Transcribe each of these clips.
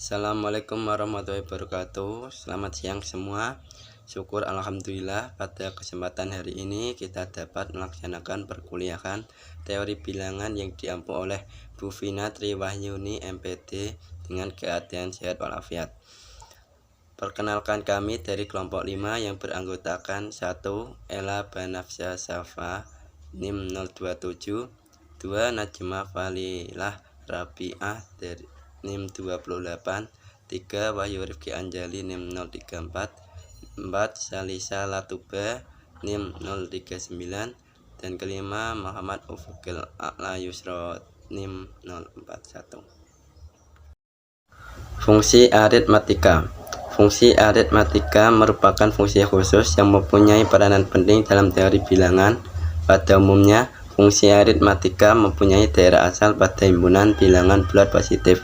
Assalamualaikum warahmatullahi wabarakatuh. Selamat siang semua. Syukur alhamdulillah pada kesempatan hari ini kita dapat melaksanakan perkuliahan teori bilangan yang diampu oleh Bu Vina Triwahyuni MPD dengan keadaan sehat walafiat. Perkenalkan, kami dari kelompok 5 yang beranggotakan 1. Ella Banafsa Safa NIM 027, 2. Najma Falilah Rabi'ah dari NIM 28, 3. Wahyu Rifki Anjali NIM 034, 4. Salisa Latuba NIM 039, dan kelima Muhammad Ufukil A'la Yusro NIM 041. Fungsi aritmatika. Fungsi aritmatika merupakan fungsi khusus yang mempunyai peranan penting dalam teori bilangan. Pada umumnya, fungsi aritmatika mempunyai daerah asal pada himpunan bilangan bulat positif.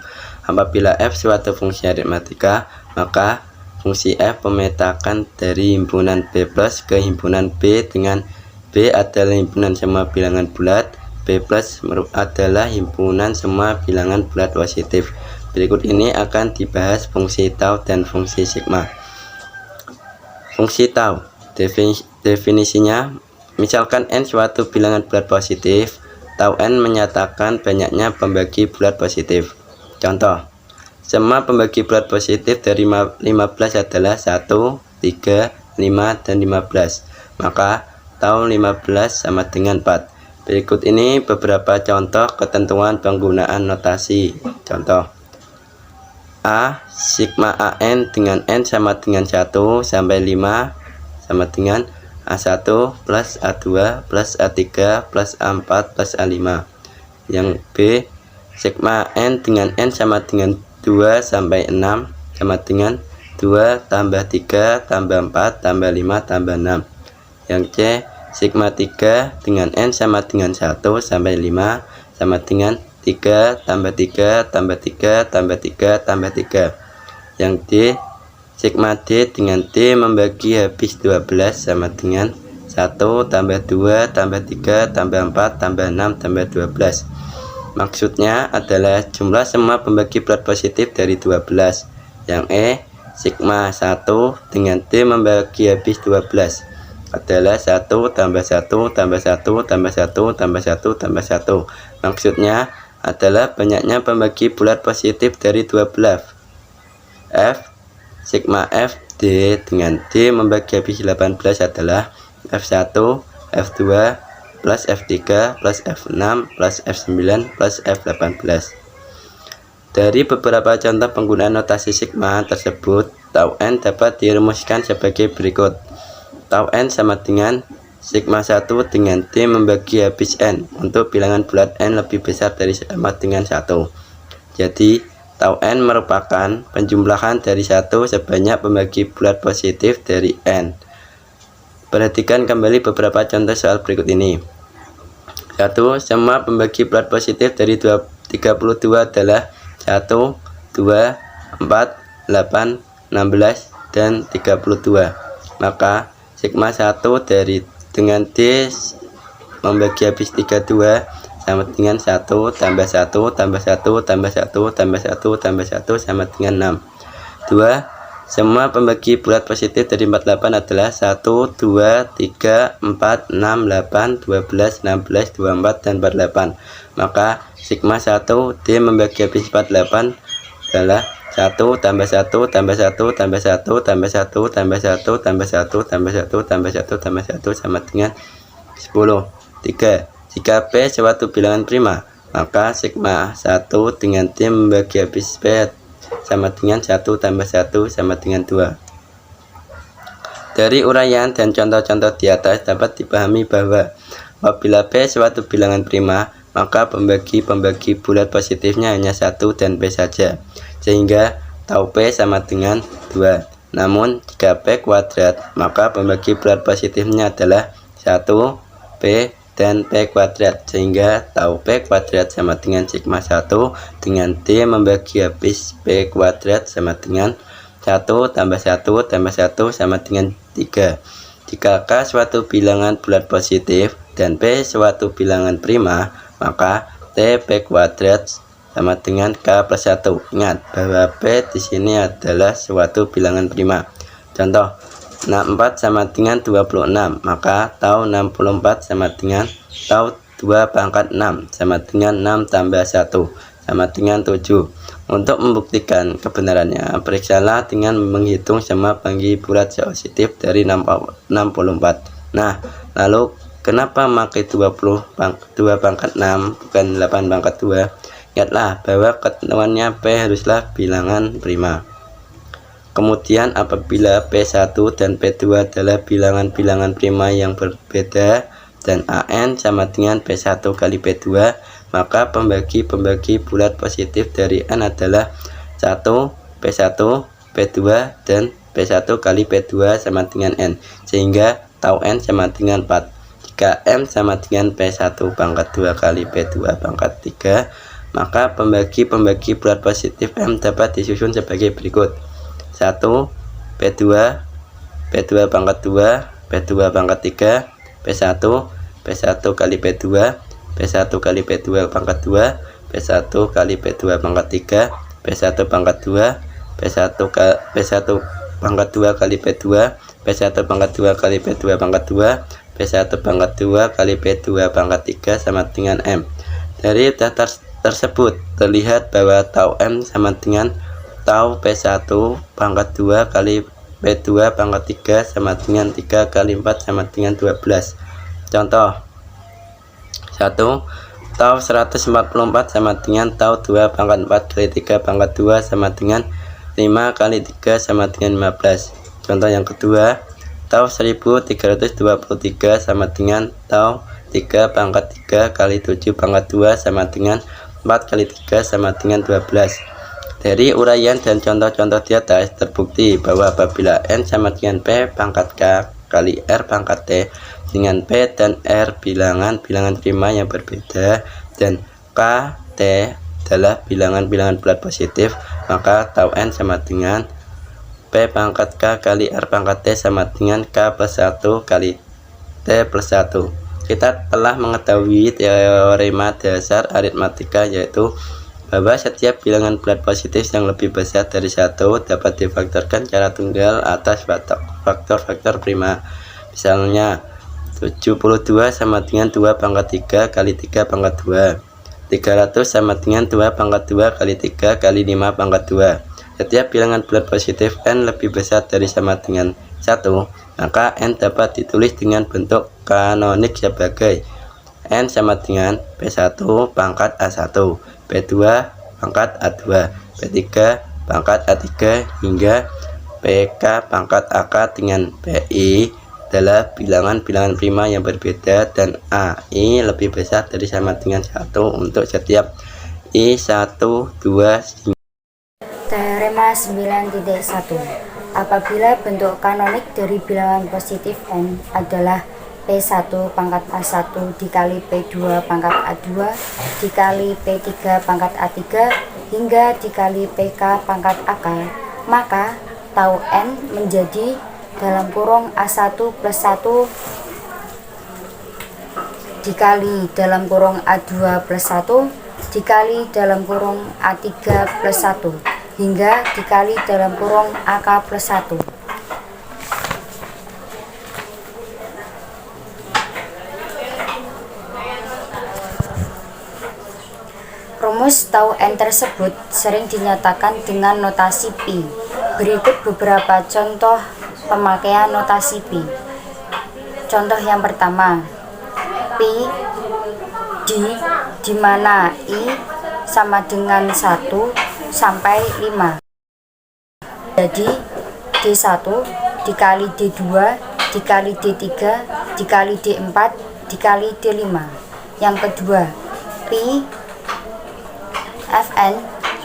Apabila F suatu fungsi aritmatika, maka fungsi F memetakan dari himpunan B plus ke himpunan B dengan B adalah himpunan semua bilangan bulat, B plus adalah himpunan semua bilangan bulat positif. Berikut ini akan dibahas fungsi tau dan fungsi sigma. Fungsi tau, definisinya, misalkan N suatu bilangan bulat positif, tau N menyatakan banyaknya pembagi bulat positif. Contoh, semua pembagi bulat positif dari 15 adalah 1, 3, 5, dan 15. Maka tau 15 sama dengan 4. Berikut ini beberapa contoh ketentuan penggunaan notasi. Contoh, A sigma AN dengan N sama dengan 1 sampai 5 sama dengan A1 plus A2 plus A3 plus A4 plus A5. Yang B, sigma N dengan N sama dengan 2 sampai 6 sama dengan 2 tambah 3 tambah 4 tambah 5 tambah 6. Yang C, sigma 3 dengan N sama dengan 1 sampai 5 sama dengan 3 tambah 3 tambah 3 tambah 3 tambah 3. Yang D, sigma D dengan D membagi habis 12 sama dengan 1 tambah 2 tambah 3 tambah 4 tambah 6 tambah 12. Maksudnya adalah jumlah semua pembagi bulat positif dari 12. Yang E, sigma 1 dengan D membagi habis 12 adalah 1 tambah 1 tambah 1 tambah 1 tambah 1 tambah 1. Maksudnya adalah banyaknya pembagi bulat positif dari 12. F, sigma F D dengan D membagi habis 18 adalah F1, F2, plus F3 plus F6 plus F9 plus F18. Dari beberapa contoh penggunaan notasi sigma tersebut, tau N dapat dirumuskan sebagai berikut. Tau N sama dengan sigma 1 dengan D membagi habis N untuk bilangan bulat N lebih besar dari sama dengan 1. Jadi, tau N merupakan penjumlahan dari 1 sebanyak pembagi bulat positif dari N. Perhatikan kembali beberapa contoh soal berikut ini. 1. Semua pembagi bulat positif dari 32 adalah 1, 2, 4, 8, 16, dan 32. Maka sigma 1 dengan D membagi habis 32 sama dengan 1 tambah 1 tambah 1 tambah 1 tambah 1 tambah 1 sama dengan 6. 2. Semua pembagi bulat positif dari 48 adalah 1, 2, 3, 4, 6, 8, 12, 16, 24, dan 48. Maka sigma 1 D membagi habis 48 adalah 1 tambah 1 tambah 1 tambah 1 tambah 1 tambah 1 tambah 1 tambah 1 tambah 1 tambah 1 sama dengan 10. 3. Jika P suatu bilangan prima, maka sigma 1 dengan D membagi habis P sama dengan 1 tambah 1 sama dengan 2. Dari uraian dan contoh-contoh di atas dapat dipahami bahwa apabila P suatu bilangan prima, maka pembagi bulat positifnya hanya 1 dan P saja, sehingga tau P sama dengan 2. Namun jika P kuadrat, maka pembagi bulat positifnya adalah 1, P, dan P kuadrat, sehingga tau P kuadrat sama dengan sigma 1 dengan D membagi habis P kuadrat sama dengan 1 tambah 1 tambah 1 sama dengan 3. Jika K suatu bilangan bulat positif dan P suatu bilangan prima, maka T P kuadrat sama dengan K plus 1. Ingat bahwa P di sini adalah suatu bilangan prima. Contoh, 64 sama dengan 26, maka tau 64 sama dengan tau 2 pangkat 6 sama dengan 6 tambah 1 sama dengan 7. Untuk membuktikan kebenarannya, periksalah dengan menghitung semua bagi bulat positif dari 64. Nah, lalu kenapa pakai 2 pangkat 6 bukan 8 pangkat 2? Ingatlah bahwa ketentuannya P haruslah bilangan prima. Kemudian apabila P1 dan P2 adalah bilangan-bilangan prima yang berbeda dan AN sama dengan P1 kali P2, maka pembagi-pembagi bulat positif dari N adalah 1, P1, P2, dan P1 kali P2 sama dengan N, sehingga tau N sama dengan 4. Jika M sama dengan P1 pangkat 2 kali P2 pangkat 3, maka pembagi-pembagi bulat positif M dapat disusun sebagai berikut: 1, P2, P2 pangkat 2, P2 pangkat 3, P1, P1 kali P2, P1 kali P2 pangkat 2, P1 kali P2 pangkat 3, P1 pangkat 2, P1 pangkat 2 kali P2, P1 pangkat 2 kali P2 pangkat 2, P1 pangkat 2 kali P2 pangkat 3 sama dengan M. Dari data tersebut terlihat bahwa tau M sama dengan tau P1 pangkat 2 kali P2 pangkat 3 sama dengan 3 kali 4 sama dengan 12. Contoh 1. Tau 144 sama dengan tau 2 pangkat 4 kali 3 pangkat 2 sama dengan 5 kali 3 sama dengan 15. Contoh yang kedua, tau 1323 sama dengan tau 3 pangkat 3 kali 7 pangkat 2 sama dengan 4 kali 3 sama dengan 12. Dari uraian dan contoh-contoh di atas terbukti bahwa apabila N sama dengan P pangkat K kali R pangkat T dengan P dan R bilangan-bilangan prima yang berbeda dan K, T adalah bilangan-bilangan bulat positif, maka tau N sama dengan P pangkat K kali R pangkat T sama dengan K plus 1 kali T plus 1. Kita telah mengetahui teorema dasar aritmatika, yaitu bahwa setiap bilangan bulat positif yang lebih besar dari 1 dapat difaktorkan secara tunggal atas faktor-faktor prima. Misalnya 72 sama dengan 2 pangkat 3 kali 3 pangkat 2, 300 sama dengan 2 pangkat 2 kali 3 kali 5 pangkat 2. Setiap bilangan bulat positif N lebih besar dari sama dengan 1, maka N dapat ditulis dengan bentuk kanonik sebagai N sama dengan P1 pangkat A1, P2 pangkat A2, P3 pangkat A3 hingga PK pangkat AK dengan PI adalah bilangan-bilangan prima yang berbeda dan AI lebih besar dari sama dengan 1 untuk setiap I1, 2. Teorema 9.1. Apabila bentuk kanonik dari bilangan positif N adalah P1 pangkat A1 dikali P2 pangkat A2 dikali P3 pangkat A3 hingga dikali PK pangkat AK, maka tau N menjadi dalam kurung A1 plus 1 dikali dalam kurung A2 plus 1 dikali dalam kurung A3 plus 1 hingga dikali dalam kurung AK plus 1. Rumus tau N tersebut sering dinyatakan dengan notasi pi. Berikut beberapa contoh pemakaian notasi pi. Contoh yang pertama, pi di mana I sama dengan 1 sampai 5. Jadi D1 dikali D2 dikali D3 dikali D4 dikali D5. Yang kedua, pi Fn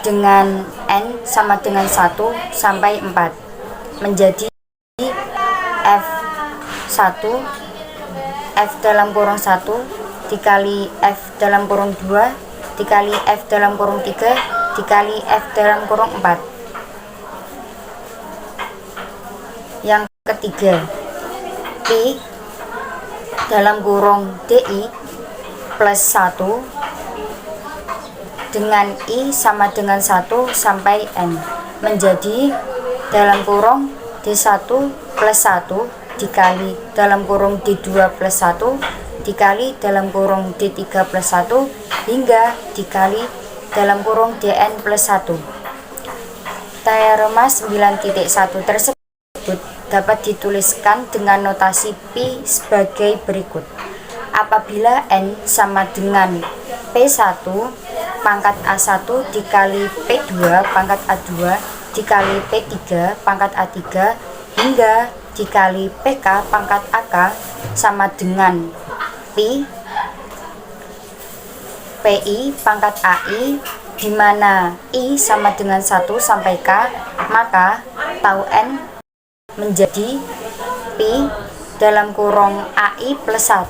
dengan N sama dengan 1 sampai 4 menjadi F1 F dalam kurung 1 dikali F dalam kurung 2 dikali F dalam kurung 3 dikali F dalam kurung 4. Yang ketiga, Pi dalam kurung DI plus 1 dengan I sama dengan 1 sampai N menjadi dalam kurung D1 plus 1 dikali dalam kurung D2 plus 1 dikali dalam kurung D3 plus 1 hingga dikali dalam kurung Dn plus 1. Teorema 9.1 tersebut dapat dituliskan dengan notasi Pi sebagai berikut. Apabila N sama dengan P1 pangkat A1 dikali P2 pangkat A2 dikali P3 pangkat A3 hingga dikali PK pangkat AK sama dengan Pi PI pangkat AI, di mana I sama dengan 1 sampai K, maka tau N menjadi Pi dalam kurung AI plus 1,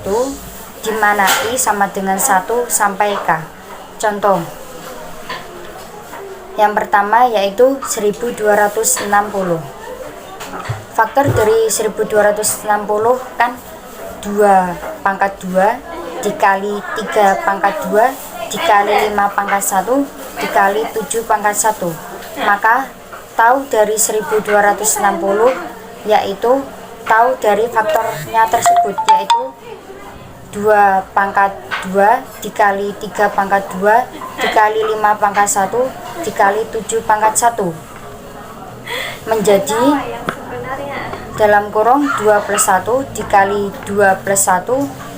di mana I sama dengan 1 sampai K. Contoh yang pertama yaitu 1260. Faktor dari 1260 kan 2 pangkat 2 dikali 3 pangkat 2 dikali 5 pangkat 1 dikali 7 pangkat 1. Maka tau dari 1260 yaitu tau dari faktornya tersebut, yaitu 2 pangkat 2 dikali 3 pangkat 2 dikali 5 pangkat 1 dikali 7 pangkat 1 menjadi dalam kurung 2 plus 1 dikali 2 plus 1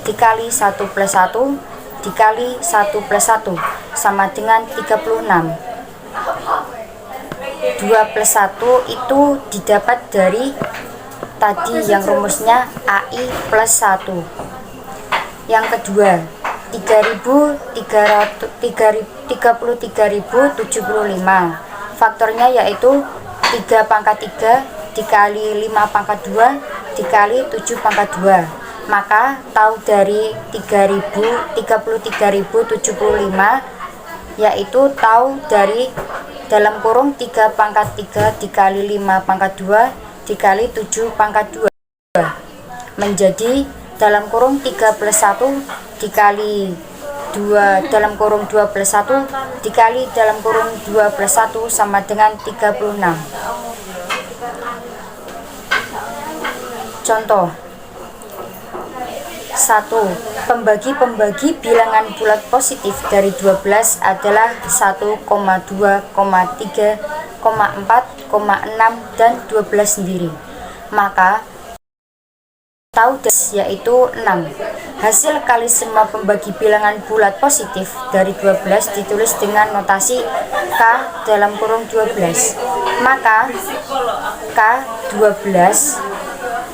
dikali 1 plus 1 dikali 1 plus 1 sama dengan 36. 2 plus 1 itu didapat dari tadi yang rumusnya AI plus 1. Yang kedua 33.075, faktornya yaitu 3 pangkat 3 dikali 5 pangkat 2 dikali 7 pangkat 2. Maka tau dari 33.075 yaitu tau dari dalam kurung 3 pangkat 3 dikali 5 pangkat 2 dikali 7 pangkat 2 menjadi dalam kurung 3 plus 1 dikali 2 dalam kurung 2 plus 1 dikali dalam kurung 2 plus 1 sama dengan 36. Contoh 1. Pembagi-pembagi bilangan bulat positif dari 12 adalah 1,2, 3, 4, 6, dan 12 sendiri. Maka tau yaitu 6. Hasil kali semua pembagi bilangan bulat positif dari 12 ditulis dengan notasi K dalam kurung 12. Maka K 12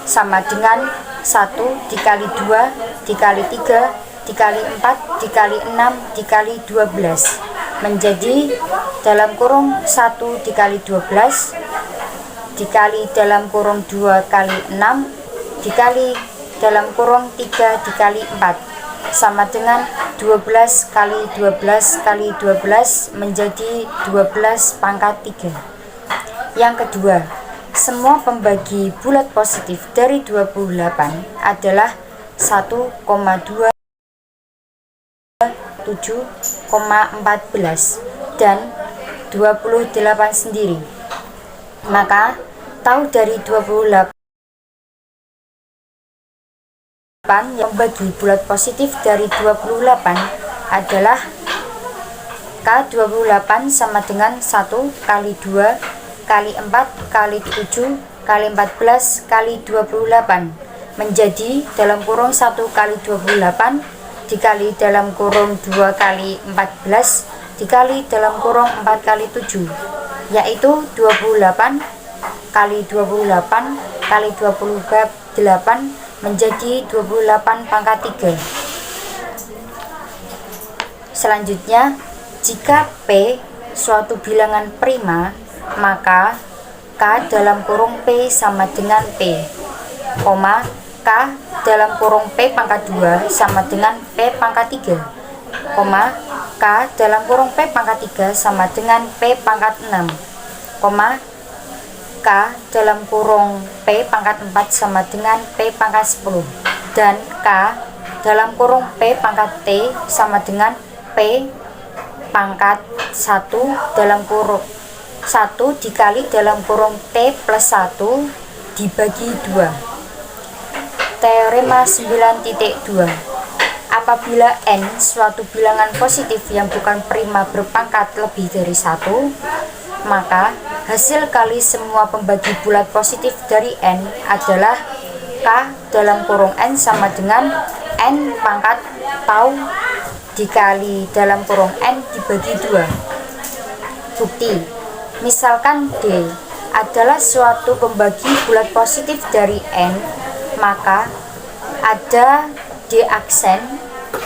sama dengan 1 dikali 2 dikali 3 dikali 4 dikali 6 dikali 12 menjadi dalam kurung 1 dikali 12 dikali dalam kurung 2 kali 6 dikali dalam kurung 3 dikali 4 sama dengan 12 kali 12 kali 12 menjadi 12 pangkat 3. Yang kedua, semua pembagi bulat positif dari 28 adalah 1,2, 7,14 dan 28 sendiri. Maka tau dari 28 yang bagi bulat positif dari 28 adalah K28 sama dengan 1 kali 2 kali 4 kali 7 kali 14 kali 28 menjadi dalam kurung 1 kali 28 dikali dalam kurung 2 kali 14 dikali dalam kurung 4 kali 7, yaitu 28 kali 28 kali 28 menjadi 28 pangkat 3. Selanjutnya, jika P suatu bilangan prima, maka K dalam kurung P sama dengan P, K dalam kurung P pangkat 2 sama dengan P pangkat 3, K dalam kurung P pangkat 3 sama dengan P pangkat 6, K dalam kurung P pangkat 4 sama dengan P pangkat 10, dan K dalam kurung P pangkat T sama dengan P pangkat 1 dalam kurung 1 dikali dalam kurung T plus 1 dibagi 2. Teorema 9.2. Apabila n suatu bilangan positif yang bukan prima berpangkat lebih dari 1, maka hasil kali semua pembagi bulat positif dari n adalah K dalam kurung n sama dengan n pangkat tau dikali dalam kurung n dibagi 2. Bukti, misalkan D adalah suatu pembagi bulat positif dari n, maka ada D aksen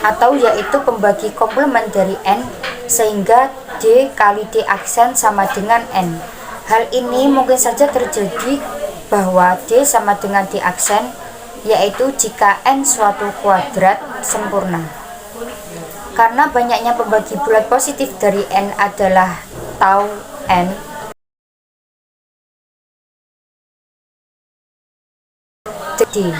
atau yaitu pembagi komplement dari n, sehingga D kali D aksen sama dengan n. Hal ini mungkin saja terjadi bahwa D sama dengan D aksen, yaitu jika n suatu kuadrat sempurna. Karena banyaknya pembagi bulat positif dari n adalah tau n, D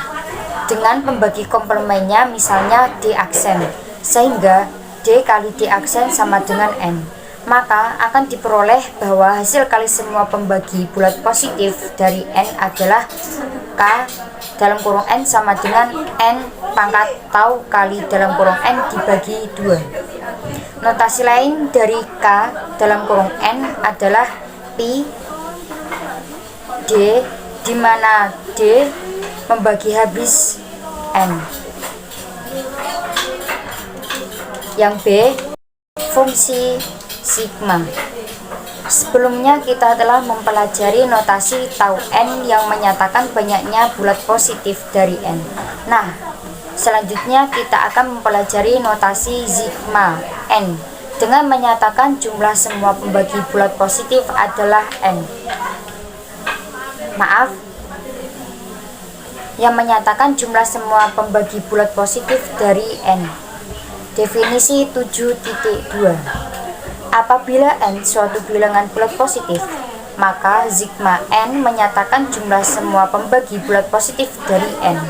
dengan pembagi komplemennya misalnya D aksen, sehingga D kali D aksen sama dengan n, maka akan diperoleh bahwa hasil kali semua pembagi bulat positif dari n adalah K dalam kurung n sama dengan n pangkat tau kali dalam kurung n dibagi 2. Notasi lain dari K dalam kurung n adalah pi D, di mana D membagi habis n. Yang B, fungsi sigma. Sebelumnya kita telah mempelajari notasi tau n yang menyatakan banyaknya bulat positif dari n. Nah, selanjutnya kita akan mempelajari notasi sigma n dengan menyatakan jumlah semua pembagi bulat positif adalah n. Maaf, yang menyatakan jumlah semua pembagi bulat positif dari n. Definisi 7.2. Apabila n suatu bilangan bulat positif, maka sigma n menyatakan jumlah semua pembagi bulat positif dari n.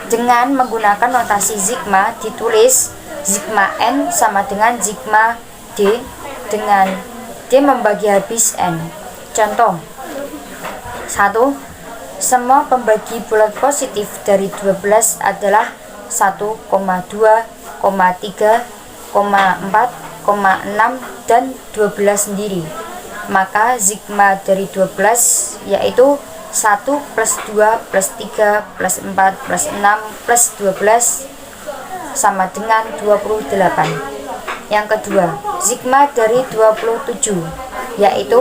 Dengan menggunakan notasi sigma ditulis sigma n sama dengan sigma d dengan d membagi habis n. Contoh 1. Semua pembagi bulat positif dari 12 adalah 1,2, 3, 4, 6, dan 12 sendiri. Maka sigma dari 12 yaitu 1 plus 2 plus 3 plus 4 plus 6 plus 12 sama dengan 28. Yang kedua, sigma dari 27 yaitu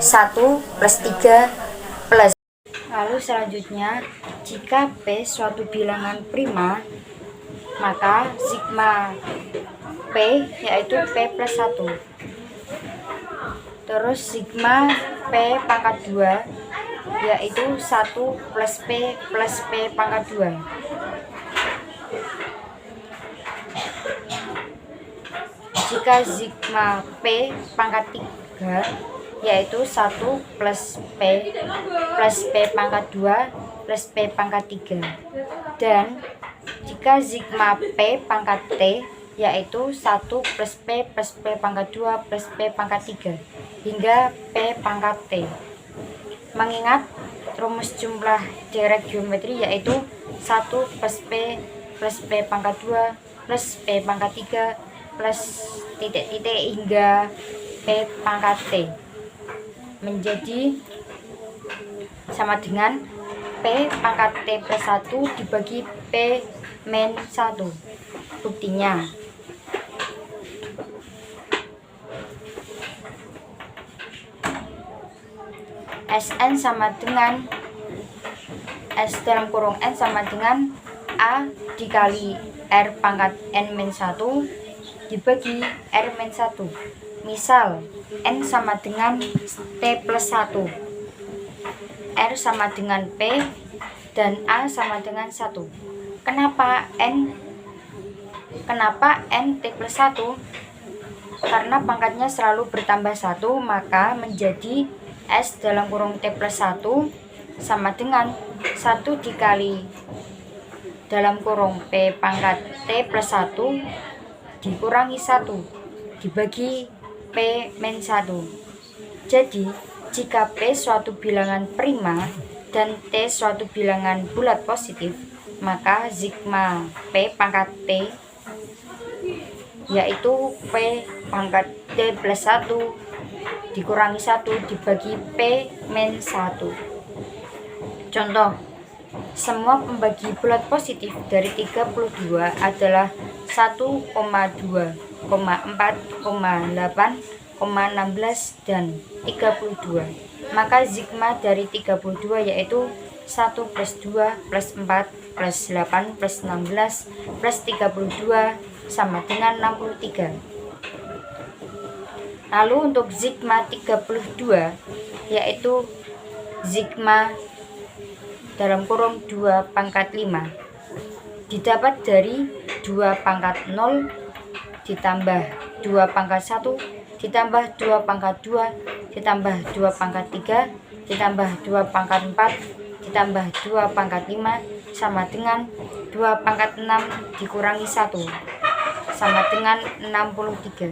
1 plus 3 plus. Lalu selanjutnya, jika P suatu bilangan prima, maka sigma P yaitu P plus 1. Terus sigma P pangkat 2 yaitu 1 plus P pangkat 2. Jika sigma P pangkat 3 yaitu 1 plus P pangkat 2 plus P pangkat 3. Dan jika sigma P pangkat T yaitu 1 plus P pangkat 2 plus P pangkat 3 hingga P pangkat T. Mengingat rumus jumlah direct geometri yaitu 1 plus P pangkat 2 plus P pangkat 3 plus titik-titik hingga P pangkat T menjadi sama dengan P pangkat T plus 1 dibagi P min 1. Buktinya, Sn sama dengan S dalam kurung N sama dengan A dikali R pangkat N min 1 dibagi R min 1. Misal, N sama dengan T plus 1, R sama dengan P, dan A sama dengan 1. Kenapa N T plus 1? Karena pangkatnya selalu bertambah 1, maka menjadi S dalam kurung T plus 1 sama dengan 1 dikali dalam kurung P pangkat T plus 1 dikurangi 1 dibagi P min 1. Jadi, jika P suatu bilangan prima dan T suatu bilangan bulat positif, maka sigma P pangkat T yaitu P pangkat T plus 1 dikurangi 1 dibagi P min 1. Contoh, semua pembagi bulat positif dari 32 adalah 1,2, 4, 8, 16, dan 32. Maka sigma dari 32 yaitu 1 plus 2 plus 4 plus 8 plus 16 plus 32 sama dengan 63. Lalu untuk sigma 32 yaitu sigma dalam kurung 2 pangkat 5 didapat dari 2 pangkat 0 ditambah 2 pangkat 1 ditambah 2 pangkat 2 ditambah 2 pangkat 3 ditambah 2 pangkat 4 ditambah 2 pangkat 5 sama dengan 2 pangkat 6 dikurangi 1 sama dengan 63.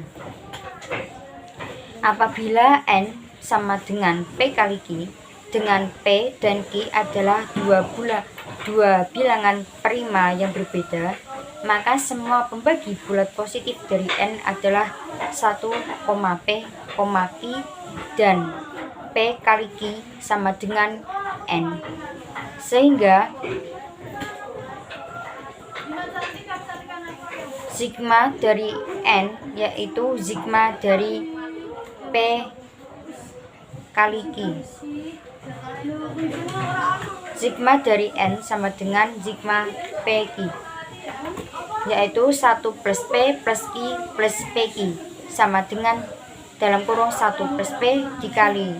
Apabila N sama dengan P kali Q, dengan P dan Q adalah dua bilangan prima yang berbeda, maka semua pembagi bulat positif dari N adalah 1, P, Q, dan P kali Q sama dengan N. Sehingga sigma dari N yaitu sigma dari P kali Q. Sigma dari N sama dengan sigma PQ, yaitu 1 plus P plus Q plus PQ sama dengan dalam kurung 1 plus P dikali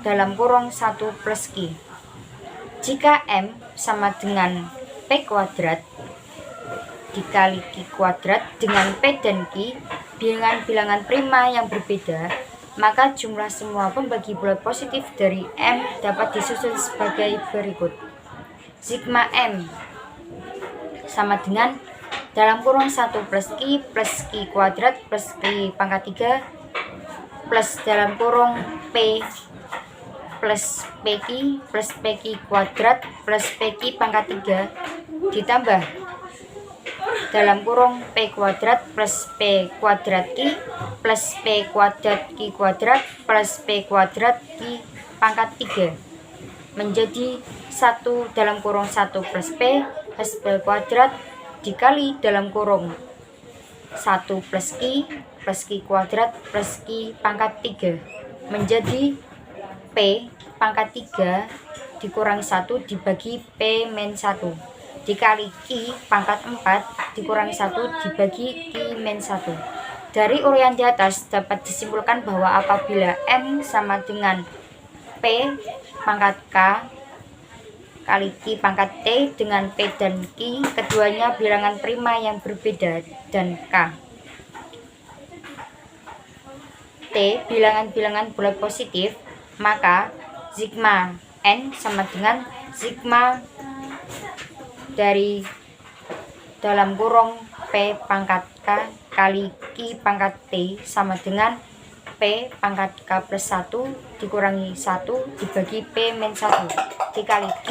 dalam kurung 1 plus Q. Jika M sama dengan P kuadrat dikali Q kuadrat dengan P dan Q bilangan prima yang berbeda, maka jumlah semua pembagi bulat positif dari M dapat disusun sebagai berikut. Sigma M sama dengan dalam kurung 1 plus Q kuadrat plus Q pangkat 3 plus dalam kurung P plus PQ plus PQ kuadrat plus PQ pangkat 3 ditambah dalam kurung P kuadrat plus P kuadrat Q plus P kuadrat Q kuadrat plus P kuadrat Q pangkat 3 menjadi 1 dalam kurung 1 plus P plus P kuadrat dikali dalam kurung 1 plus Q plus Q kuadrat plus Q pangkat 3 menjadi P pangkat 3 dikurangi 1 dibagi P min 1 dikali Q pangkat 4 dikurangi 1 dibagi Q min 1. Dari uraian di atas dapat disimpulkan bahwa apabila M sama dengan P pangkat K kali Q pangkat T dengan P dan Q keduanya bilangan prima yang berbeda dan K T bilangan-bilangan bulat positif, maka sigma N sama dengan sigma dari dalam kurung P pangkat K kali Q pangkat T sama dengan P pangkat K plus 1 dikurangi 1 dibagi P min 1 dikali Q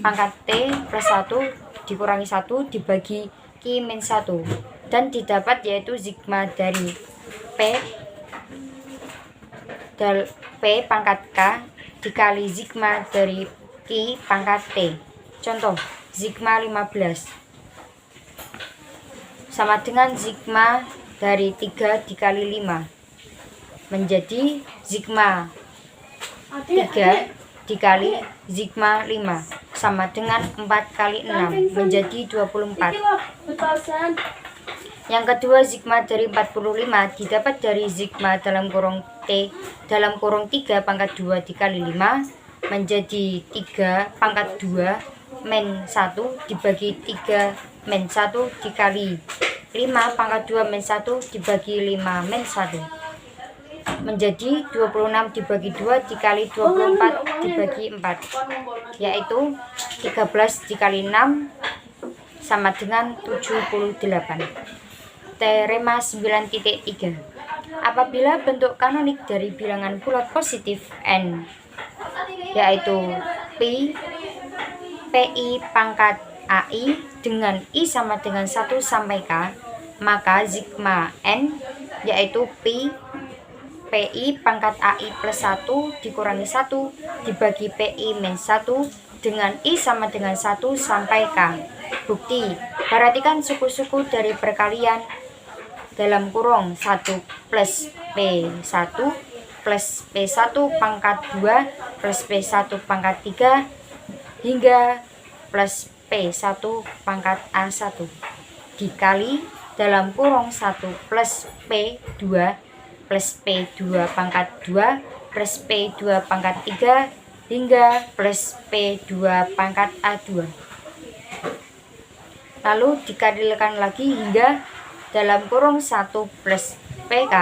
pangkat T plus 1 dikurangi 1 dibagi Q min 1 dan didapat yaitu sigma dari P pangkat K dikali sigma dari Q pangkat T. Contoh, sigma 15 sama dengan sigma dari 3 dikali 5 menjadi sigma 3 dikali sigma 5 sama dengan 4 kali 6 menjadi 24. Yang kedua, sigma dari 45 didapat dari sigma dalam kurung T dalam kurung 3 pangkat 2 dikali 5 menjadi 3 pangkat 2 min 1 dibagi 3 min 1 dikali 5 pangkat 2 min 1 dibagi 5 min 1 menjadi 26 dibagi 2 dikali 24 dibagi 4, yaitu 13 dikali 6 sama dengan 78. Teorema 9.3. Apabila bentuk kanonik dari bilangan bulat positif n yaitu PI pangkat AI dengan I sama dengan 1 sampai K, maka sigma n yaitu PI pangkat AI plus 1 dikurangi 1 dibagi PI min 1 dengan I sama dengan 1 sampai K. Bukti, perhatikan suku-suku dari perkalian dalam kurung 1 plus P1 plus P1 pangkat 2 plus P1 pangkat 3 hingga plus P1 pangkat A1 dikali dalam kurung 1 plus P2 plus P2 pangkat 2 plus P2 pangkat 3 hingga plus P2 pangkat A2. Lalu dikalikan lagi hingga dalam kurung 1 plus PK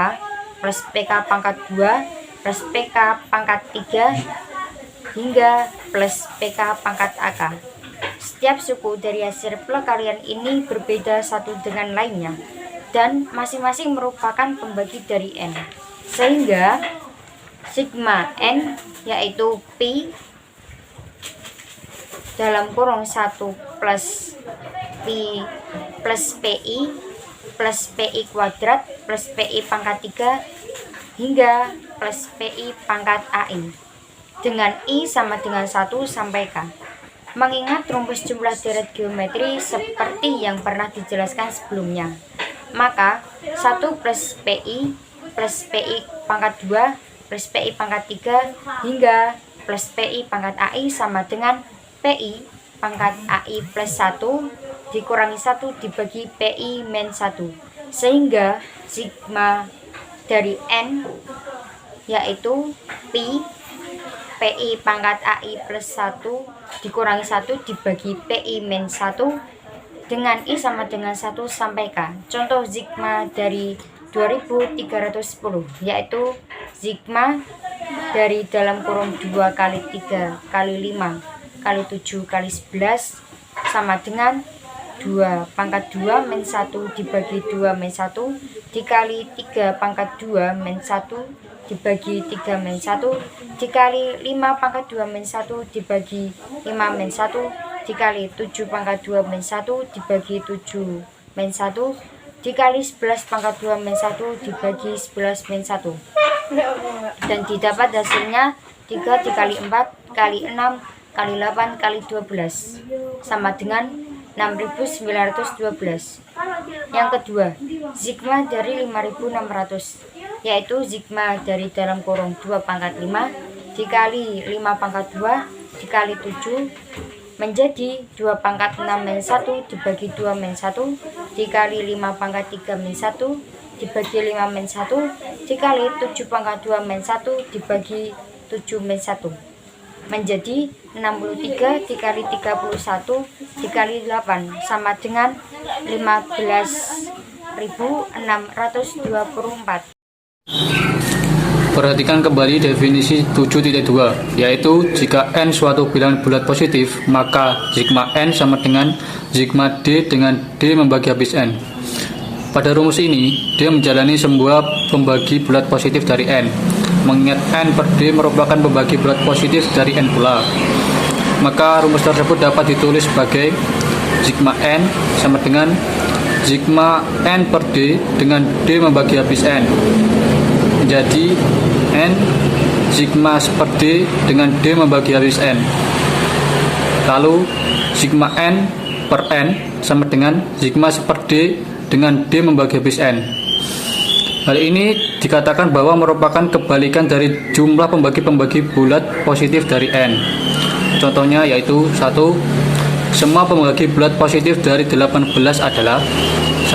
plus PK pangkat 2 plus PK pangkat 3 hingga plus PK pangkat AK. Setiap suku dari hasil perkalian ini berbeda satu dengan lainnya dan masing-masing merupakan pembagi dari N, sehingga sigma N yaitu Pi dalam kurung 1 plus Pi plus PI plus PI kuadrat plus PI pangkat 3 hingga plus PI pangkat AI dengan I sama dengan 1 sampai K. Mengingat rumus jumlah deret geometri seperti yang pernah dijelaskan sebelumnya, maka 1 plus PI pangkat 2 plus PI pangkat 3 hingga plus PI pangkat AI sama dengan PI pangkat AI plus 1 dikurangi 1 dibagi PI min 1, sehingga sigma dari N yaitu PI pangkat AI plus 1 dikurangi 1 dibagi PI min 1 dengan I sama dengan 1 sampai K. Contoh sigma dari 2310 yaitu sigma dari dalam kurung 2 kali 3 kali 5 kali 7 kali 11 sama dengan 2 pangkat 2 min 1 dibagi 2 min 1 dikali 3 pangkat 2 min 1 dibagi 3 min 1 dikali 5 pangkat 2 min 1 dibagi 5 min 1 dikali 7 pangkat 2 min 1 dibagi 7 min 1 dikali 11 pangkat 2 min 1 dibagi 11 min 1 dan didapat hasilnya 3 dikali 4 kali 6 kali 8 kali 12 sama dengan 6912. Yang kedua, sigma dari 5600 yaitu sigma dari dalam kurung 2 pangkat 5 dikali 5 pangkat 2 dikali 7 menjadi 2 pangkat 6 min 1 dibagi 2 min 1 dikali 5 pangkat 3 min 1 dibagi 5 min 1 dikali 7 pangkat 2 min 1 dibagi 7 min 1 menjadi 63 dikali 31 dikali 8 sama dengan 15.624. Perhatikan kembali definisi 7.2, yaitu jika N suatu bilangan bulat positif, maka sigma N sama dengan sigma D dengan D membagi habis N. Pada rumus ini, D menjalani sebuah pembagi bulat positif dari N. Mengingat N per D merupakan pembagi bulat positif dari N pula, maka rumus tersebut dapat ditulis sebagai sigma N sama dengan sigma N per D dengan D membagi habis N menjadi N sigma per D dengan D membagi habis N. Lalu sigma N per N sama dengan sigma per D dengan D membagi habis N. Hal ini dikatakan bahwa merupakan kebalikan dari jumlah pembagi-pembagi bulat positif dari N. Contohnya yaitu 1. Semua pembagi bulat positif dari 18 adalah 1,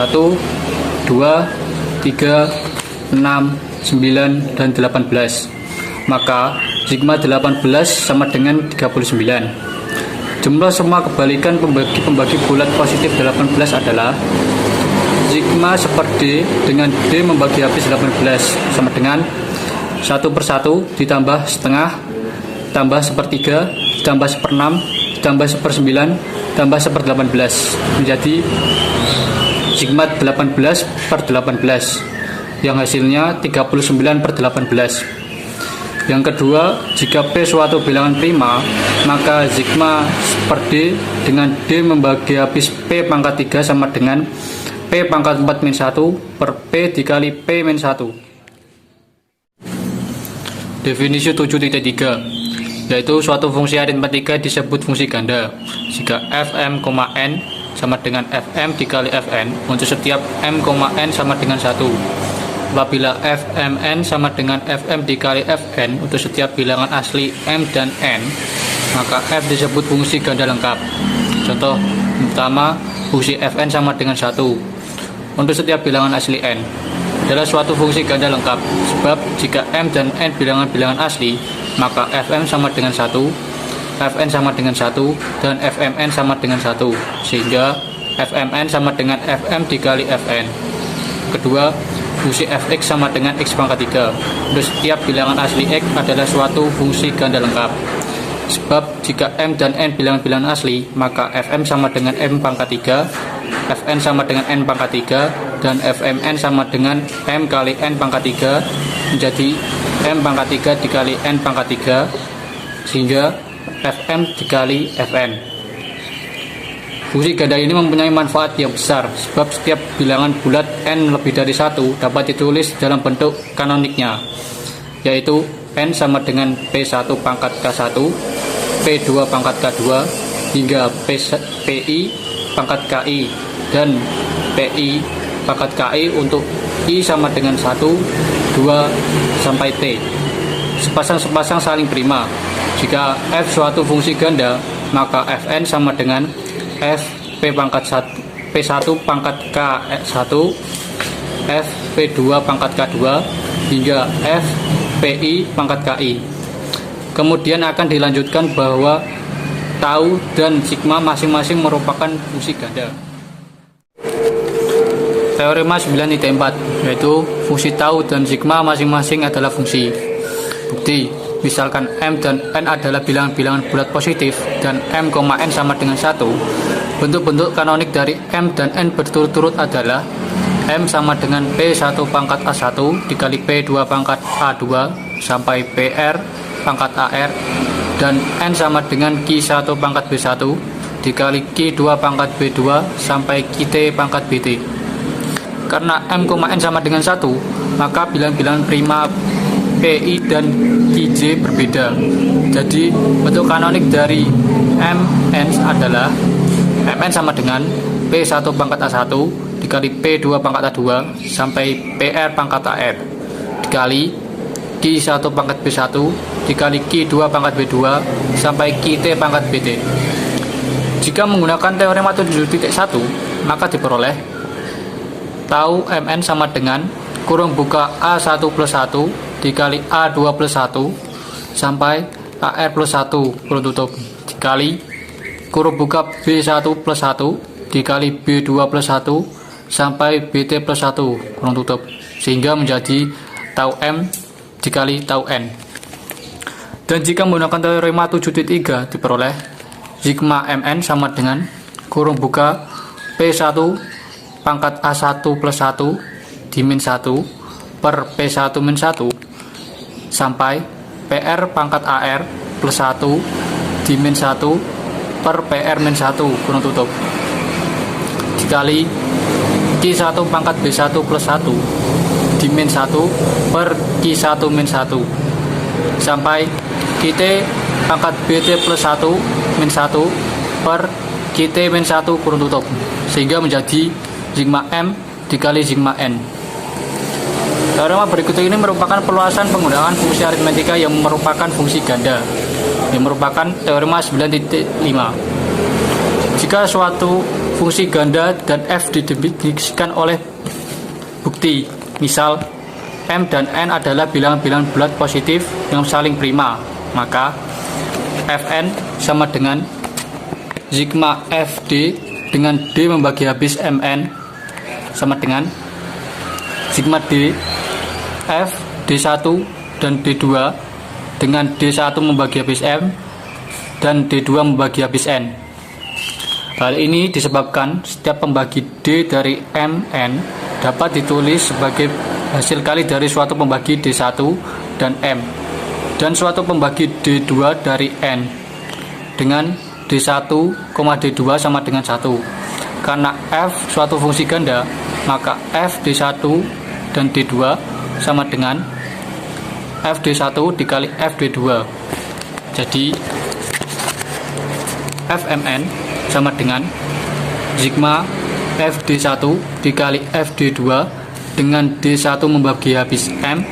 2, 3, 6, 9, dan 18. Maka sigma 18 sama dengan 39. Jumlah semua kebalikan pembagi-pembagi bulat positif 18 adalah sigma per D dengan D membagi habis 18 sama dengan 1 per 1 ditambah setengah tambah sepertiga ditambah seperenam ditambah sepersembilan tambah 1/18 menjadi sigma 18/18 yang hasilnya 39/18. Yang kedua, jika P suatu bilangan prima, maka sigma per D dengan D membagi habis P pangkat 3 sama dengan P pangkat 4 min 1 per P dikali P min 1. Definisi 7.3, yaitu suatu fungsi aritmatika disebut fungsi ganda jika fm, n sama dengan fm dikali fn untuk setiap m, n sama dengan 1. Apabila fmn sama dengan fm dikali fn untuk setiap bilangan asli m dan n, maka f disebut fungsi ganda lengkap. Contoh pertama, fungsi fn sama dengan 1 untuk setiap bilangan asli n adalah suatu fungsi ganda lengkap, sebab jika m dan n bilangan-bilangan asli, maka fm sama dengan 1, fn sama dengan 1, dan fmn sama dengan 1, sehingga fmn sama dengan fm dikali fn. Kedua, fungsi fx sama dengan x pangkat 3 untuk setiap bilangan asli x adalah suatu fungsi ganda lengkap, sebab jika m dan n bilangan-bilangan asli, maka fm sama dengan m pangkat 3, fn sama dengan n pangkat 3, dan fmn sama dengan m kali n pangkat 3 menjadi m pangkat 3 dikali n pangkat 3, sehingga fm dikali fn. Fungsi ganda ini mempunyai manfaat yang besar, sebab setiap bilangan bulat n lebih dari 1 dapat ditulis dalam bentuk kanoniknya, yaitu n sama dengan P1 pangkat K1, P2 pangkat K2, hingga PI pangkat KI, dan PI pangkat KI untuk I sama dengan 1, 2, sampai T. Sepasang-sepasang saling prima. Jika F suatu fungsi ganda, maka Fn sama dengan F P pangkat 1, P1 pangkat K1, F P2 pangkat K2, hingga F PI pangkat KI. Kemudian akan dilanjutkan bahwa tau dan sigma masing-masing merupakan fungsi ganda. Teorema 9.4, yaitu fungsi tau dan sigma masing-masing adalah fungsi. Bukti, misalkan m dan n adalah bilangan-bilangan bulat positif dan m, n sama dengan 1. Bentuk-bentuk kanonik dari m dan n berturut-turut adalah m sama dengan P1 pangkat A1 dikali P2 pangkat A2 sampai PR pangkat AR, dan n sama dengan Q1 pangkat B1 dikali Q2 pangkat B2 sampai QT pangkat BT. Karena m, n sama dengan 1, maka bilangan-bilangan prima PI dan QJ berbeda. Jadi bentuk kanonik dari mn adalah mn sama dengan P1 pangkat A1 dikali P2 pangkat A2 sampai PR pangkat AR dikali Q1 pangkat B1 dikali Q2 pangkat B2 sampai QT pangkat BT. Jika menggunakan teorema 7.1, maka diperoleh tau mn sama dengan kurung buka A1 plus 1 dikali A2 plus 1 sampai AR plus 1 kurung tutup dikali kurung buka B1 plus 1 dikali B2 plus 1 sampai BT plus 1 kurung tutup, sehingga menjadi tau M dikali tau N. Dan jika menggunakan teorema 7.3 diperoleh sigma mn sama dengan kurung buka P1 pangkat A1 plus 1 dimin 1 per P1 min 1 sampai PR pangkat AR plus 1 dimin 1 per PR min 1 kurung tutup dikali Q1 pangkat B1 plus 1 dimin 1 per Q1 min 1 sampai QT pangkat BT plus 1 min 1 per QT min 1 kurung tutup, sehingga menjadi sigma M dikali sigma N. Teorema berikut ini merupakan perluasan penggunaan fungsi aritmatika yang merupakan fungsi ganda, yang merupakan teorema 9.5. Jika suatu fungsi ganda dan F didefinisikan oleh bukti, misal M dan N adalah bilangan-bilangan bulat positif yang saling prima, maka Fn sama dengan sigma Fd dengan D membagi habis Mn sama dengan sigma D F D1 dan D2 dengan D1 membagi habis M dan D2 membagi habis N. Hal ini disebabkan setiap pembagi D dari Mn dapat ditulis sebagai hasil kali dari suatu pembagi D1 dan M, dan suatu pembagi D2 dari N dengan D1, D2 sama dengan 1. Karena F suatu fungsi ganda, maka F D1 dan D2 sama dengan F D1 dikali F D2. Jadi Fmn sama dengan sigma F D1 dikali F D2 dengan D1 membagi habis M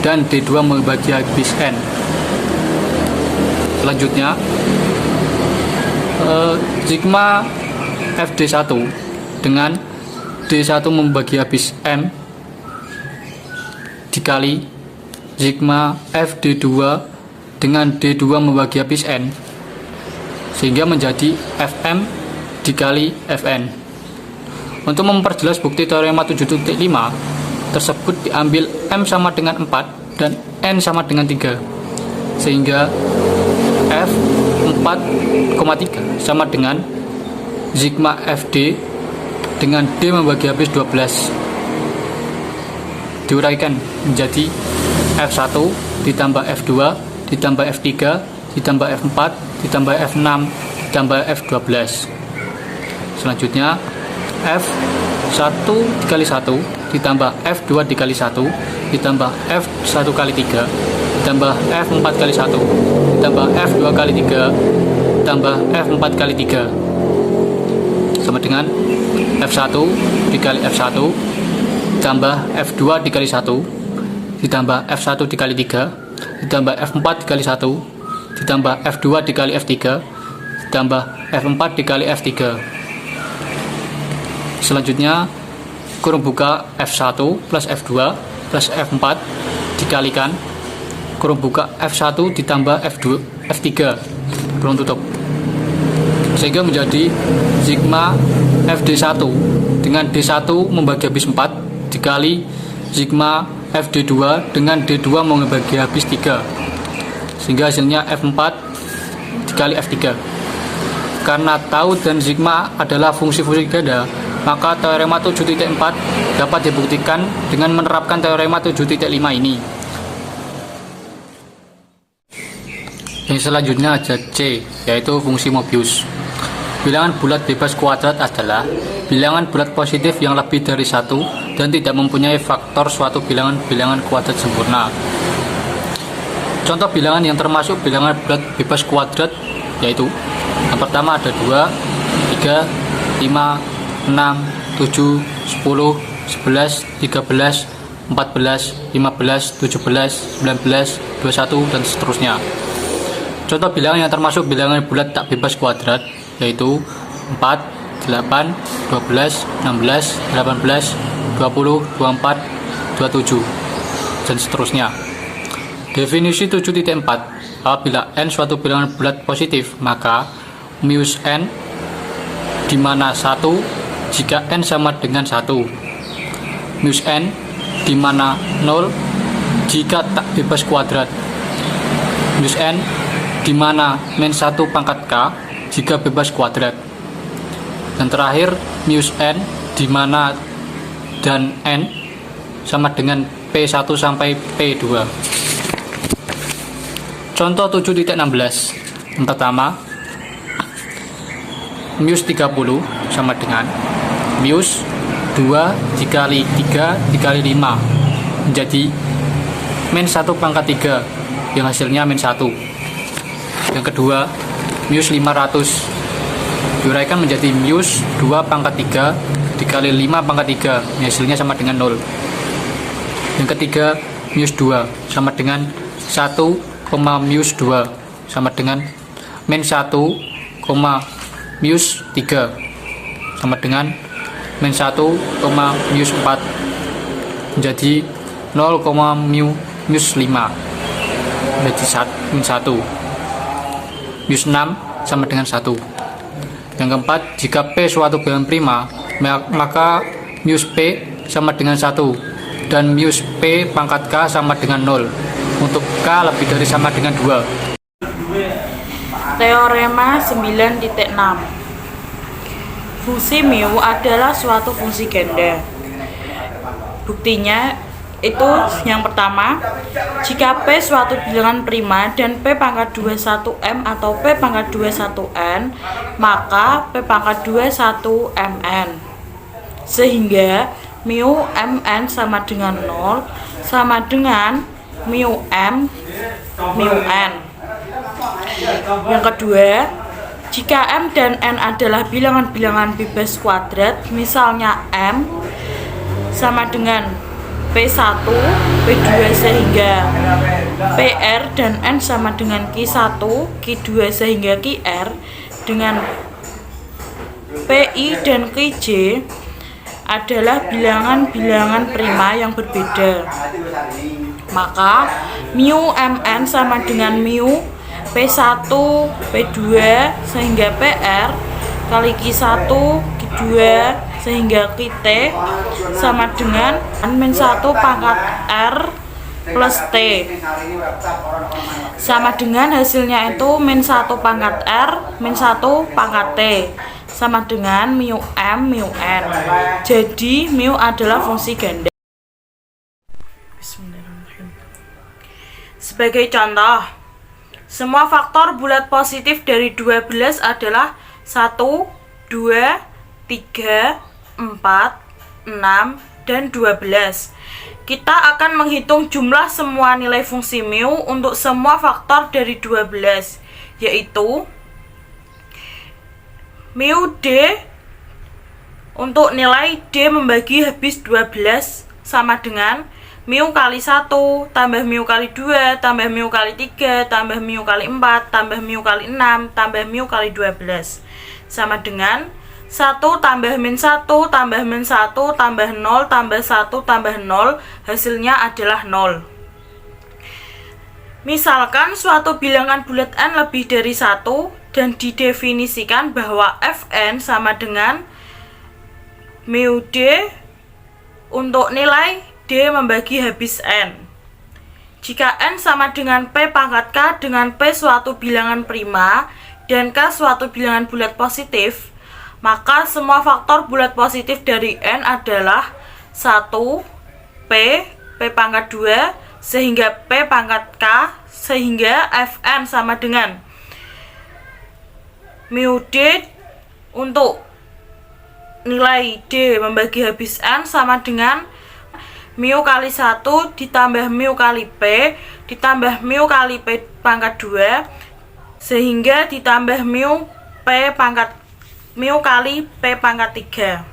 dan D2 membagi habis N. Selanjutnya sigma F D1 dengan D1 membagi habis M dikali sigma F D2 dengan D2 membagi habis N, sehingga menjadi Fm dikali Fn. Untuk memperjelas bukti teorema 7.5 tersebut diambil M sama dengan 4 dan N sama dengan 3, sehingga F 4,3 sama dengan sigma Fd dengan D membagi habis 12. Diuraikan menjadi F1 ditambah F2 ditambah F3 ditambah F4 ditambah F6 ditambah F12. Selanjutnya F1 dikali 1 ditambah F2 dikali 1 ditambah F1 kali 3 ditambah F4 kali 1 ditambah F2 kali 3 ditambah F4 kali 3 sama dengan F1 dikali F1 ditambah F2 dikali 1 ditambah F1 dikali 3 ditambah F4 dikali 1 ditambah F2 dikali F3 ditambah F4 dikali F3. Selanjutnya kurung buka F1 plus F2 plus F4 dikalikan kurung buka F1 ditambah F2 F3 kurung tutup, sehingga menjadi sigma Fd1 dengan D1 membagi habis 4 dikali sigma Fd2 dengan D2 membagi habis 3, sehingga hasilnya F4 dikali F3. Karena tau dan sigma adalah fungsi-fungsi ganda, maka teorema 7.4 dapat dibuktikan dengan menerapkan teorema 7.5 ini. Yang selanjutnya ada C, yaitu fungsi Mobius. Bilangan bulat bebas kuadrat adalah bilangan bulat positif yang lebih dari 1 dan tidak mempunyai faktor suatu bilangan kuadrat sempurna. Contoh bilangan yang termasuk bilangan bulat bebas kuadrat yaitu yang pertama ada 2, 3, 5, 6, 7, 10, 11, 13, 14, 15, 17, 19, 21, dan seterusnya. Contoh bilangan yang termasuk bilangan bulat tak bebas kuadrat yaitu 4, 8, 12, 16, 18, 20, 24, 27, dan seterusnya. Definisi 7.4, apabila n suatu bilangan bulat positif, maka mius n di mana 1 jika n sama dengan 1, mius n di mana 0 jika tak bebas kuadrat, mius n di mana min 1 pangkat k jika bebas kuadrat, dan terakhir mius n di mana dan n sama dengan P1 sampai P2. Contoh 7.16, yang pertama mius 30 sama dengan mius 2 dikali 3 dikali 5 menjadi min 1 pangkat 3 yang hasilnya min 1. Yang kedua mius 500 diuraikan menjadi mius 2 pangkat 3 dikali 5 pangkat 3 yang hasilnya sama dengan 0. Yang ketiga mius 2 sama dengan 1, mius 2 sama dengan min 1, mius 3 sama dengan min 1, mius 4 menjadi 0, mius 5 menjadi min 1. Mius 6 sama dengan 1. Yang keempat, jika P suatu bilangan prima, maka mius P sama dengan 1 dan mius P pangkat K sama dengan 0 untuk K lebih dari sama dengan 2. Teorema 9.6. Fungsi mu adalah suatu fungsi ganda. Buktinya itu yang pertama, jika P suatu bilangan prima dan P pangkat 21M atau P pangkat 21N, maka P pangkat 21Mn. Sehingga mu Mn sama dengan 0 sama dengan mu M mu N. Yang kedua, jika M dan N adalah bilangan-bilangan bebas kuadrat, misalnya M sama dengan P1, P2 sehingga PR dan N sama dengan Q1, Q2 sehingga QR, dengan PI dan QJ adalah bilangan-bilangan prima yang berbeda. Maka mu Mn sama dengan mu P1, P2 sehingga PR kali Q1, Q2 sehingga QT sama dengan -1 pangkat R plus T. Sama dengan hasilnya itu -1 pangkat R, -1 pangkat T. Sama dengan mu M, mu N. Jadi mu adalah fungsi ganda. Bismillahirrahmanirrahim. Sebagai contoh, semua faktor bulat positif dari 12 adalah 1, 2, 3, 4, 6, dan 12. Kita akan menghitung jumlah semua nilai fungsi mu untuk semua faktor dari 12, yaitu mu D untuk nilai D membagi habis 12 sama dengan mu kali 1 tambah mu kali 2 tambah mu kali 3 tambah mu kali 4 tambah mu kali 6 tambah mu kali 12 sama dengan 1 tambah min 1 tambah min 1 tambah 0 tambah 1 tambah 0, hasilnya adalah 0. Misalkan suatu bilangan bulat n lebih dari 1 dan didefinisikan bahwa Fn sama dengan mu D untuk nilai D membagi habis N. Jika N sama dengan P pangkat K dengan P suatu bilangan prima dan K suatu bilangan bulat positif, maka semua faktor bulat positif dari N adalah 1, P, P pangkat 2, sehingga P pangkat K, sehingga Fn sama dengan mu D untuk nilai D membagi habis N sama dengan mu kali 1 ditambah mu kali P ditambah mu kali P pangkat 2 sehingga ditambah mu kali P pangkat 3.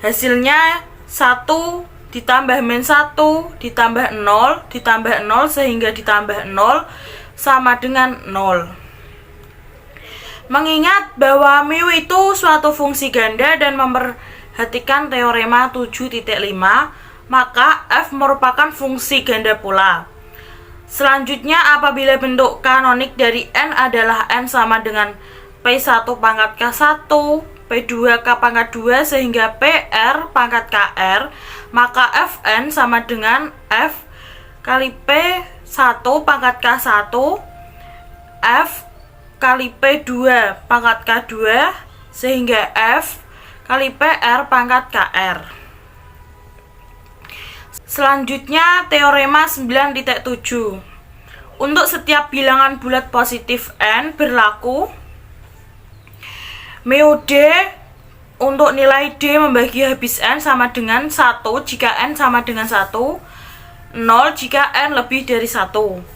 Hasilnya 1 ditambah min 1 ditambah 0 ditambah 0 sehingga ditambah 0 sama dengan 0. Mengingat bahwa mu itu suatu fungsi ganda dan memperhatikan teorema 7.5, maka F merupakan fungsi ganda pula. Selanjutnya, apabila bentuk kanonik dari N adalah N sama dengan P1 pangkat K1, P2 K pangkat 2 sehingga PR pangkat KR, maka Fn sama dengan F kali P1 pangkat K1 F kali P2 pangkat K2 sehingga F kali PR pangkat KR. Selanjutnya teorema 9.7. Untuk setiap bilangan bulat positif N berlaku mu D untuk nilai D membagi habis N sama dengan 1 jika N sama dengan 1, 0 jika N lebih dari 1.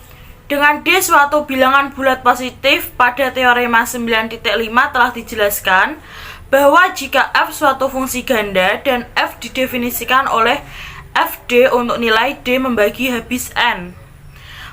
Dengan D suatu bilangan bulat positif, pada teorema 9.5 telah dijelaskan bahwa jika F suatu fungsi ganda dan F didefinisikan oleh Fd untuk nilai D membagi habis N,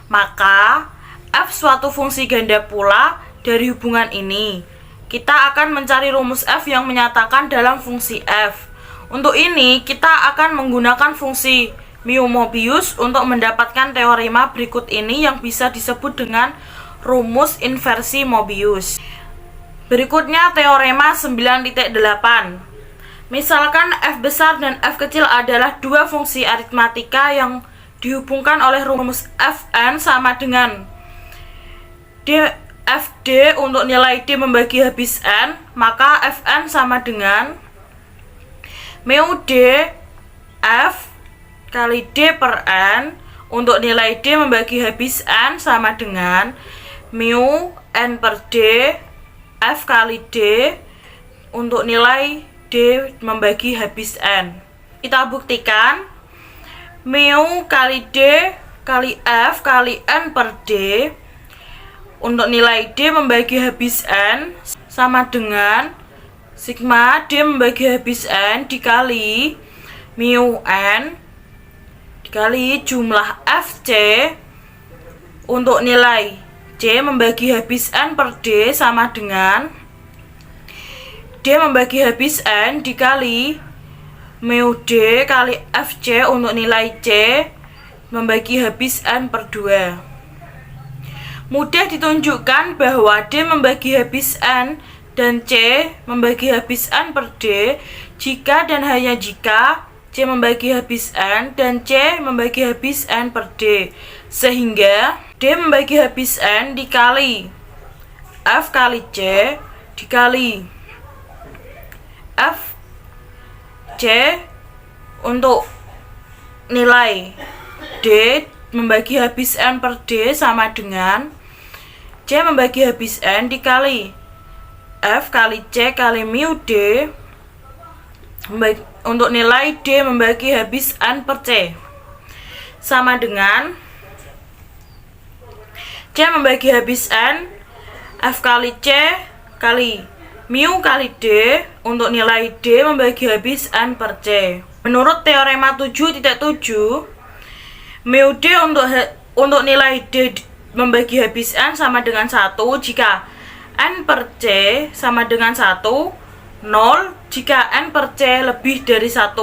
maka F suatu fungsi ganda pula dari hubungan ini. Kita akan mencari rumus F yang menyatakan dalam fungsi F. Untuk ini, kita akan menggunakan fungsi mu Mobius untuk mendapatkan teorema berikut ini yang bisa disebut dengan rumus inversi Mobius. Berikutnya teorema 9.8. Misalkan F besar dan F kecil adalah dua fungsi aritmatika yang dihubungkan oleh rumus Fn sama dengan D Fd untuk nilai D membagi habis N, maka Fn sama dengan mu D F kali D per N untuk nilai D membagi habis N sama dengan mu N per D F kali D untuk nilai D membagi habis N. Kita buktikan mu kali D kali F kali N per D untuk nilai D membagi habis N sama dengan sigma D membagi habis N dikali mu N dikali jumlah FC untuk nilai C membagi habis N per D sama dengan D membagi habis N dikali mu D kali FC untuk nilai C membagi habis N per 2. Mudah ditunjukkan bahwa D membagi habis N dan C membagi habis N per D jika dan hanya jika C membagi habis N dan C membagi habis N per D, sehingga D membagi habis N dikali F kali C dikali F C untuk nilai D membagi habis N per D sama dengan C membagi habis N dikali F kali C kali mu D untuk nilai D membagi habis N per C sama dengan C membagi habis N F kali C kali mu kali D untuk nilai D membagi habis N per C. Menurut teorema 7.7, mu D untuk nilai D membagi habis N sama dengan 1 jika N per C sama dengan 1, 0 jika N per C lebih dari 1,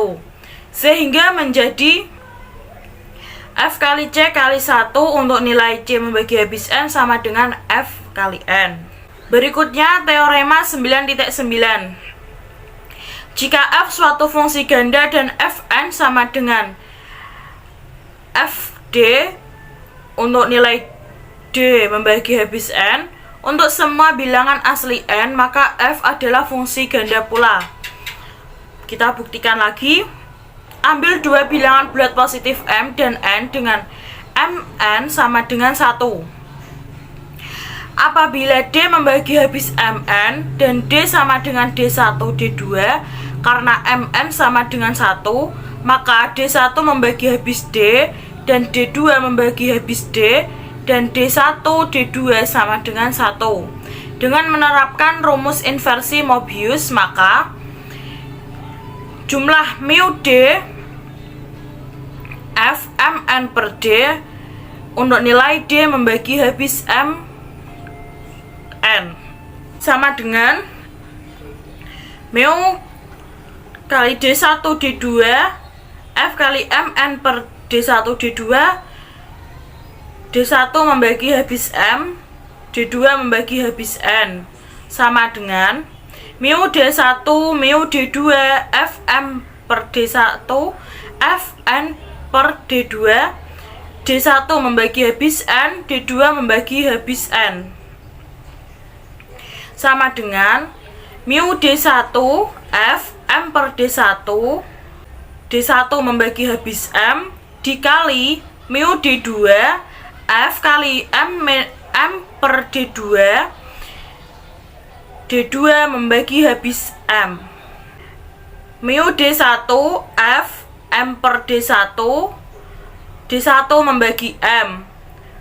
sehingga menjadi F kali C kali 1 untuk nilai C membagi habis N sama dengan F kali N. Berikutnya teorema 9.9. Jika F suatu fungsi ganda dan Fn sama dengan Fd untuk nilai D membagi habis N untuk semua bilangan asli N, maka F adalah fungsi ganda pula. Kita buktikan lagi. Ambil dua bilangan bulat positif M dan N dengan Mn sama dengan 1. Apabila D membagi habis Mn dan D sama dengan D1, D2, karena Mn sama dengan 1, maka D1 membagi habis D dan D2 membagi habis D dan D1, D2 sama dengan 1. Dengan menerapkan rumus inversi Mobius, maka jumlah mu D F Mn per D untuk nilai D membagi habis M N sama dengan mu kali D1 D2 F kali Mn per D1 D2, D1 membagi habis M, D2 membagi habis N sama dengan mu D1 mu D2 Fm per D1 Fn per D2, D1 membagi habis N, D2 membagi habis N sama dengan mu D1 F M per D1, D1 membagi habis M dikali mu D2 F kali M per D2, D2 membagi habis M. Mu D1 F M per D1, D1 membagi M.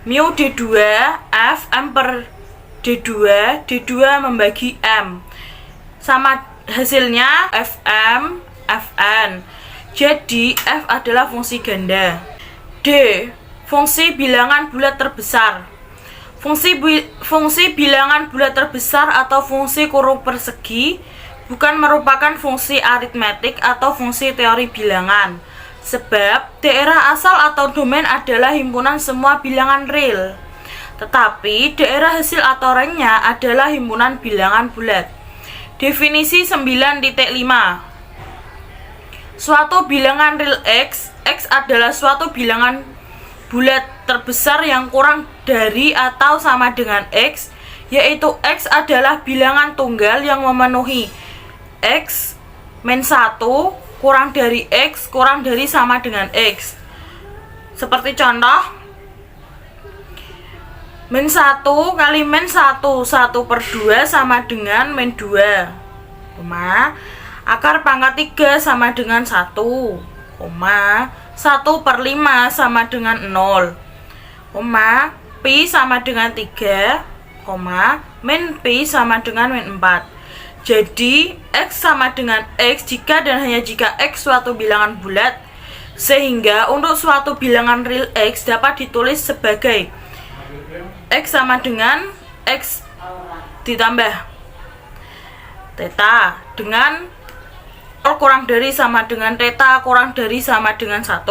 Mu D2 F M per D2, D2 membagi M. Sama hasilnya Fm, Fn. Jadi F adalah fungsi ganda. D. Fungsi bilangan bulat terbesar. Fungsi bilangan bulat terbesar atau fungsi kurung persegi bukan merupakan fungsi aritmetik atau fungsi teori bilangan, sebab daerah asal atau domain adalah himpunan semua bilangan real, tetapi daerah hasil atau range-nya adalah himpunan bilangan bulat. Definisi 9.5. Suatu bilangan real X adalah suatu bilangan bulat terbesar yang kurang dari atau sama dengan X yaitu X adalah bilangan tunggal yang memenuhi X min 1 kurang dari X kurang dari sama dengan X. Seperti contoh, min 1 kali min 1, 1 per 2 sama dengan min 2, akar pangkat 3 sama dengan 1, 1 per 5 sama dengan 0, pi sama dengan 3, min pi sama dengan min 4. Jadi X sama dengan X jika dan hanya jika X suatu bilangan bulat, sehingga untuk suatu bilangan real X dapat ditulis sebagai X sama dengan X ditambah theta dengan L kurang dari sama dengan theta kurang dari sama dengan 1.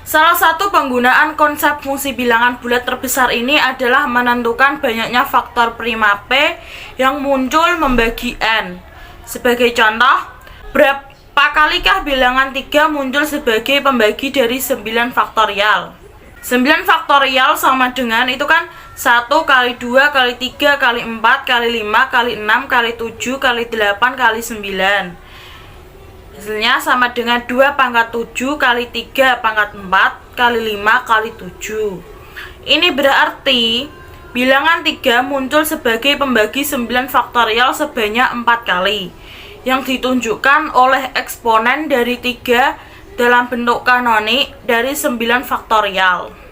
Salah satu penggunaan konsep fungsi bilangan bulat terbesar ini adalah menentukan banyaknya faktor prima P yang muncul membagi N. Sebagai contoh, berapa kalikah bilangan 3 muncul sebagai pembagi dari 9 faktorial? 9 faktorial sama dengan itu kan 1 kali 2 kali 3 kali 4 kali 5 kali 6 kali 7 kali 8 kali 9. Hasilnya sama dengan 2 pangkat 7 kali 3 pangkat 4 kali 5 kali 7. Ini berarti bilangan 3 muncul sebagai pembagi 9 faktorial sebanyak 4 kali, yang ditunjukkan oleh eksponen dari 3 dalam bentuk kanonik dari 9 faktorial.